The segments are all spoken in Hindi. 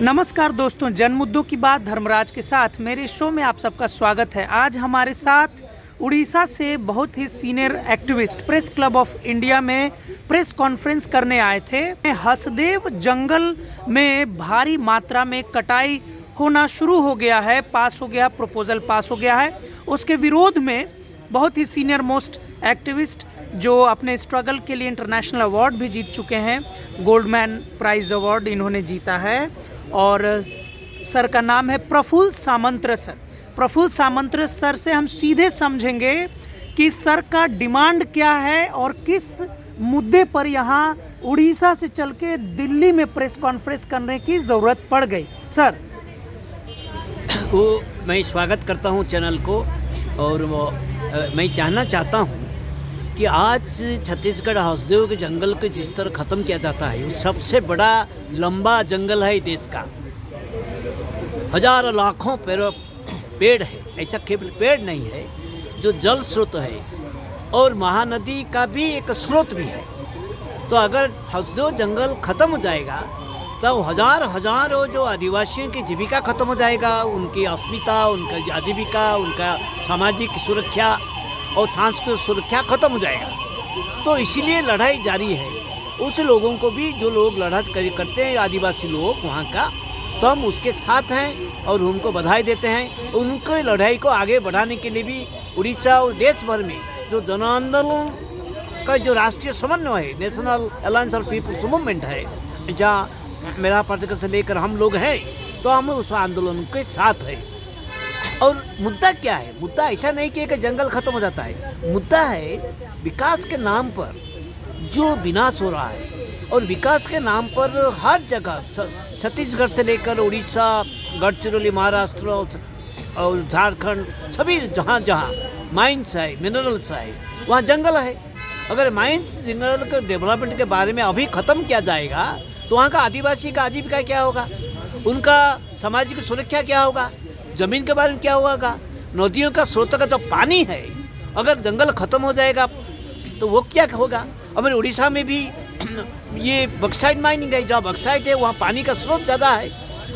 नमस्कार दोस्तों, जन मुद्दों की बात धर्मराज के साथ मेरे शो में आप सबका स्वागत है। आज हमारे साथ उड़ीसा से बहुत ही senior activist press club of India में प्रेस कॉन्फ्रेंस करने आए थे। हसदेव जंगल में भारी मात्रा में कटाई होना शुरू हो गया है, पास हो गया, प्रपोजल पास हो गया है। उसके विरोध में बहुत ही सीनियर मोस्ट एक्टिविस्ट जो अपने स्ट्रगल के लिए इंटरनेशनल अवार्ड भी जीत चुके हैं, गोल्डमैन प्राइज़ अवार्ड इन्होंने जीता है। और सर का नाम है प्रफुल्ल सामंत सर। प्रफुल्ल सामंत सर से हम सीधे समझेंगे कि सर का डिमांड क्या है और किस मुद्दे पर यहाँ उड़ीसा से चल के दिल्ली में प्रेस कॉन्फ्रेंस करने की ज़रूरत पड़ गई। सर मैं स्वागत करता हूँ चैनल को, और मैं जानना चाहता हूँ कि आज छत्तीसगढ़ हसदेव के जंगल को जिस तरह ख़त्म किया जाता है, वो सबसे बड़ा लंबा जंगल है देश का। हजारों लाखों पेड़ है, ऐसा केवल पेड़ नहीं है, जो जल स्रोत है और महानदी का भी एक स्रोत भी है। तो अगर हसदेव जंगल ख़त्म हो जाएगा तो हजारों जो आदिवासियों की जीविका ख़त्म हो जाएगा, उनकी अस्मिता, उनका आजीविका, उनका सामाजिक सुरक्षा और सांस्कृतिक सुरक्षा खत्म हो जाएगा। तो इसीलिए लड़ाई जारी है। उस लोगों को भी, जो लोग लड़ाई करते हैं, आदिवासी लोग वहाँ का, तो हम उसके साथ हैं और उनको बधाई देते हैं। उनके लड़ाई को आगे बढ़ाने के लिए भी उड़ीसा और देश भर में जो जन आंदोलन का जो राष्ट्रीय समन्वय है, national alliance of people's movement है, जहाँ मेरा पार्टी से लेकर हम लोग हैं, तो हम उस आंदोलन के साथ हैं। और मुद्दा क्या है? मुद्दा ऐसा नहीं कि एक जंगल खत्म हो जाता है। मुद्दा है विकास के नाम पर जो विनाश हो रहा है, और विकास के नाम पर हर जगह, छत्तीसगढ़ से लेकर उड़ीसा, गढ़चिरौली, महाराष्ट्र और झारखंड, सभी जहाँ जहाँ माइंस है, मिनरल्स है, वहाँ जंगल है। अगर माइंस मिनरल के डेवलपमेंट के बारे में अभी ख़त्म किया जाएगा तो वहाँ का आदिवासी का आजीविका क्या होगा, उनका सामाजिक सुरक्षा क्या होगा, ज़मीन के बारे में क्या होगा, नदियों का स्रोत का जो पानी है, अगर जंगल ख़त्म हो जाएगा तो वो क्या होगा। हमारे उड़ीसा में भी ये बक्साइट माइनिंग है, जहाँ बक्साइट है वहाँ पानी का स्रोत ज़्यादा है,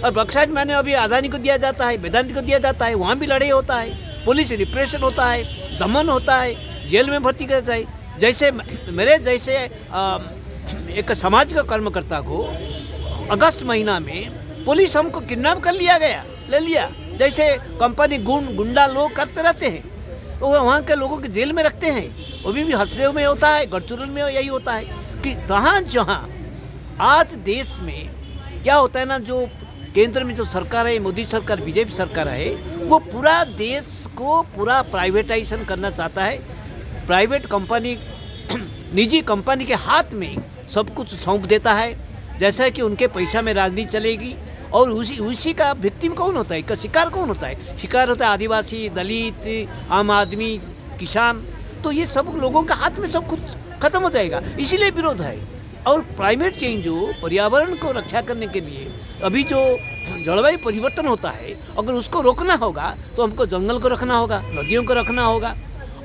और बक्साइट माने अभी अदानी को दिया जाता है, वेदांत को दिया जाता है, वहाँ भी लड़ाई होता है, पुलिस रिप्रेशन होता है, दमन होता है, जेल में भर्ती किया जाए। जैसे मेरे जैसे एक समाज का कर्मकर्ता को अगस्त महीना में पुलिस हमको किडनैप कर ले लिया। जैसे कंपनी गुंडा लोग करते रहते हैं, तो वहाँ के लोगों के जेल में रखते हैं। वो भी हसदेव में होता है, गढ़चिरौली में यही होता है कि जहाँ जहाँ आज देश में क्या होता है ना, जो केंद्र में जो सरकार है, मोदी सरकार, बीजेपी सरकार है, वो पूरा देश को पूरा प्राइवेटाइजेशन करना चाहता है। प्राइवेट कंपनी, निजी कंपनी के हाथ में सब कुछ सौंप देता है, जैसा कि उनके पैसा में राजनीति चलेगी। और उसी का विक्टिम कौन होता है, का शिकार कौन होता है? शिकार होता है आदिवासी, दलित, आम आदमी, किसान। तो ये सब लोगों के हाथ में सब कुछ खत्म हो जाएगा, इसीलिए विरोध है। और क्लाइमेट चेंज, जो पर्यावरण को रक्षा करने के लिए अभी जो जलवायु परिवर्तन होता है, अगर उसको रोकना होगा तो हमको जंगल को रखना होगा, नदियों को रखना होगा,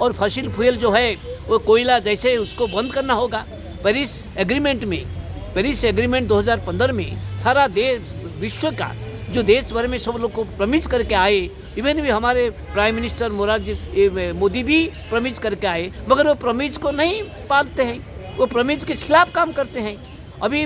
और फसिल फ्यूल जो है वो कोयला जैसे उसको बंद करना होगा। पेरिस एग्रीमेंट 2015 में सारा देश, विश्व का जो देश भर में सब लोग को प्रॉमिस करके आए, इवन भी हमारे प्राइम मिनिस्टर मोदी भी प्रॉमिस करके आए, मगर वो प्रॉमिस को नहीं पालते हैं, वो प्रॉमिस के खिलाफ काम करते हैं। अभी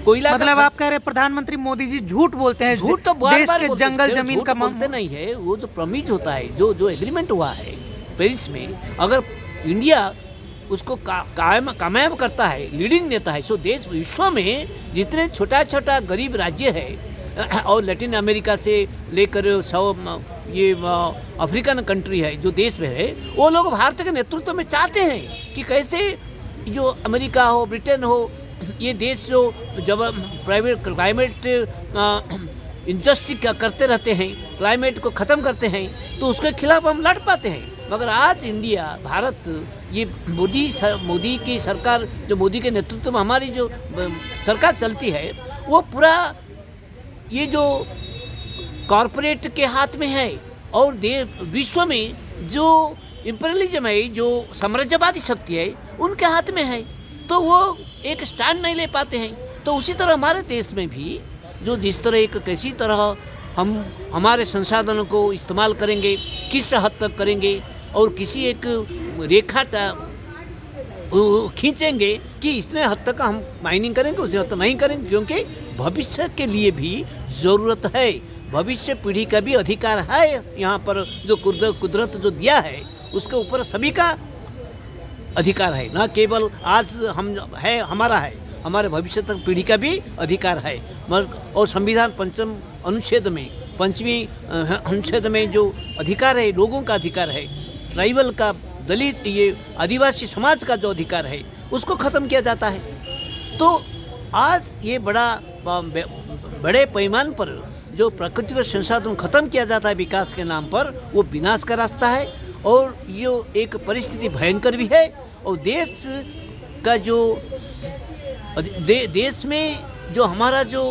कोयला, मतलब आप कह रहे हैं प्रधानमंत्री मोदी जी झूठ बोलते हैं, झूठ तो देश के जंगल जमीन का बोलते नहीं है। वो जो प्रॉमिस होता है, जो एग्रीमेंट हुआ है पेरिस में, अगर इंडिया उसको कामयाब करता है, लीडिंग नेता है, सो देश विश्व में जितने छोटा गरीब राज्य है और लैटिन अमेरिका से लेकर ये अफ्रीकन कंट्री है जो देश में है, वो लोग भारत के नेतृत्व में चाहते हैं कि कैसे जो अमेरिका हो, ब्रिटेन हो, ये देश जो जब प्राइवेट क्लाइमेट इंडस्ट्री क्या करते रहते हैं, क्लाइमेट को ख़त्म करते हैं, तो उसके खिलाफ हम लड़ पाते हैं। मगर आज इंडिया, भारत, ये मोदी की सरकार, जो मोदी के नेतृत्व में हमारी जो सरकार चलती है, वो पूरा ये जो कॉरपोरेट के हाथ में है, और विश्व में जो इम्पीरियलिज्म है, जो साम्राज्यवादी शक्ति है, उनके हाथ में है, तो वो एक स्टैंड नहीं ले पाते हैं। तो उसी तरह हमारे देश में भी जो जिस तरह एक कैसी तरह हम हमारे संसाधनों को इस्तेमाल करेंगे, किस हद तक करेंगे और किसी एक रेखा खींचेंगे कि इतने हद तक हम माइनिंग करेंगे, उसे हद तक नहीं करेंगे, क्योंकि भविष्य के लिए भी ज़रूरत है, भविष्य पीढ़ी का भी अधिकार है। यहाँ पर जो कुदरत जो दिया है उसके ऊपर सभी का अधिकार है, न केवल आज हम है हमारा है, हमारे भविष्य तक पीढ़ी का भी अधिकार है। और संविधान पंचम अनुच्छेद में, पंचवीं अनुच्छेद में जो अधिकार है, लोगों का अधिकार है, ट्राइबल का, दलित, ये आदिवासी समाज का जो अधिकार है उसको ख़त्म किया जाता है। तो आज ये बड़े पैमाने पर जो प्राकृतिक संसाधन ख़त्म किया जाता है विकास के नाम पर, वो विनाश का रास्ता है और ये एक परिस्थिति भयंकर भी है। और देश का जो देश में जो हमारा जो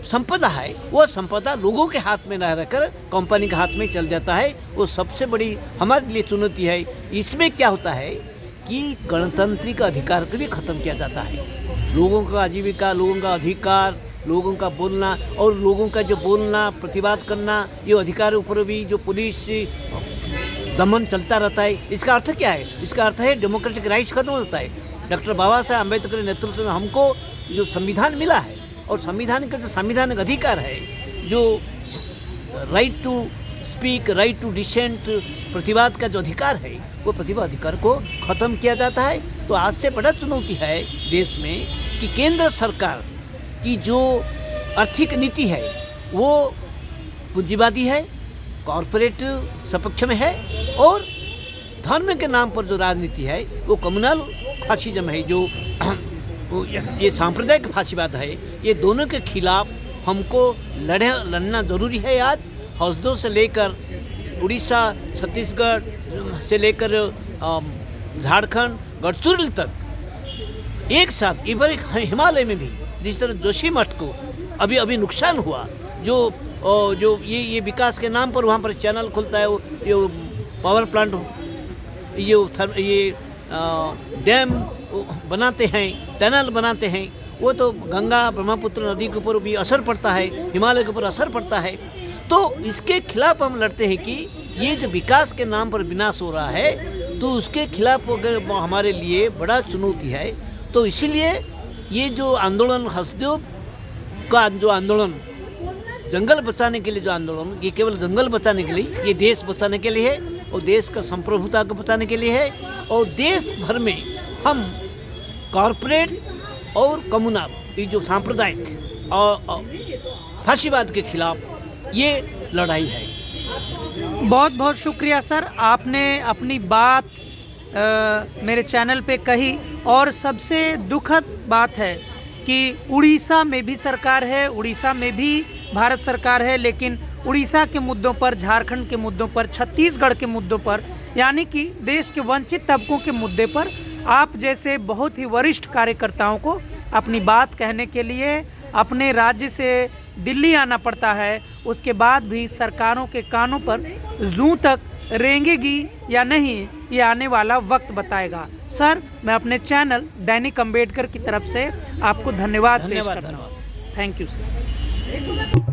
संपदा है, वो संपदा लोगों के हाथ में न रहकर कंपनी के हाथ में चल जाता है। वो सबसे बड़ी हमारे लिए चुनौती है। इसमें क्या होता है कि गणतांत्रिक अधिकार को भी ख़त्म किया जाता है। लोगों का आजीविका, लोगों का अधिकार, लोगों का बोलना और लोगों का जो बोलना, प्रतिवाद करना, ये अधिकार ऊपर भी जो पुलिस दमन चलता रहता है। इसका अर्थ क्या है? इसका अर्थ है डेमोक्रेटिक राइट्स खत्म होता है। डॉक्टर बाबा साहब अम्बेडकर के नेतृत्व में हमको जो संविधान मिला है और संविधान का जो संवैधानिक अधिकार है, जो right to speak, right to dissent, प्रतिवाद का जो अधिकार है, वो प्रतिवाद अधिकार को ख़त्म किया जाता है। तो आज से बड़ा चुनौती है देश में कि केंद्र सरकार की जो आर्थिक नीति है वो पूंजीवादी है, कॉरपोरेट सपक्ष में है, और धर्म के नाम पर जो राजनीति है वो कम्युनल फासिज्म है, जो ये सांप्रदायिक फांसीवाद है। ये दोनों के खिलाफ हमको लड़ना ज़रूरी है। आज हौसदों से लेकर उड़ीसा, छत्तीसगढ़ से लेकर झारखंड, गढ़चिरौली तक एक साथ, इधर हिमालय में भी जिस तरह जोशीमठ को अभी नुकसान हुआ, जो ये विकास के नाम पर वहाँ पर चैनल खुलता है, ये पावर प्लांट, ये डैम बनाते हैं, टनल बनाते हैं, वो तो गंगा ब्रह्मपुत्र नदी के ऊपर भी असर पड़ता है, हिमालय के ऊपर असर पड़ता है। तो इसके खिलाफ हम लड़ते हैं कि ये जो विकास के नाम पर विनाश हो रहा है, तो उसके खिलाफ हमारे लिए बड़ा चुनौती है। तो इसीलिए ये जो आंदोलन, हसदेव का जो आंदोलन, जंगल बचाने के लिए जो आंदोलन, ये केवल जंगल बचाने के लिए, ये देश बचाने के लिए है और देश का संप्रभुता को बचाने के लिए है। और देश भर में हम कॉरपोरेट और कम्युनल, ये जो सांप्रदायिक और फांसीवाद के खिलाफ ये लड़ाई है। बहुत बहुत शुक्रिया सर, आपने अपनी बात मेरे चैनल पे कही। और सबसे दुखद बात है कि उड़ीसा में भी सरकार है, उड़ीसा में भी भारत सरकार है, लेकिन उड़ीसा के मुद्दों पर, झारखंड के मुद्दों पर, छत्तीसगढ़ के मुद्दों पर, यानी कि देश के वंचित तबकों के मुद्दे पर आप जैसे बहुत ही वरिष्ठ कार्यकर्ताओं को अपनी बात कहने के लिए अपने राज्य से दिल्ली आना पड़ता है। उसके बाद भी सरकारों के कानों पर जूं तक रेंगेगी या नहीं, ये आने वाला वक्त बताएगा। सर, मैं अपने चैनल दैनिक अम्बेडकर की तरफ से आपको धन्यवाद पेश करता हूँ। Thank you sir.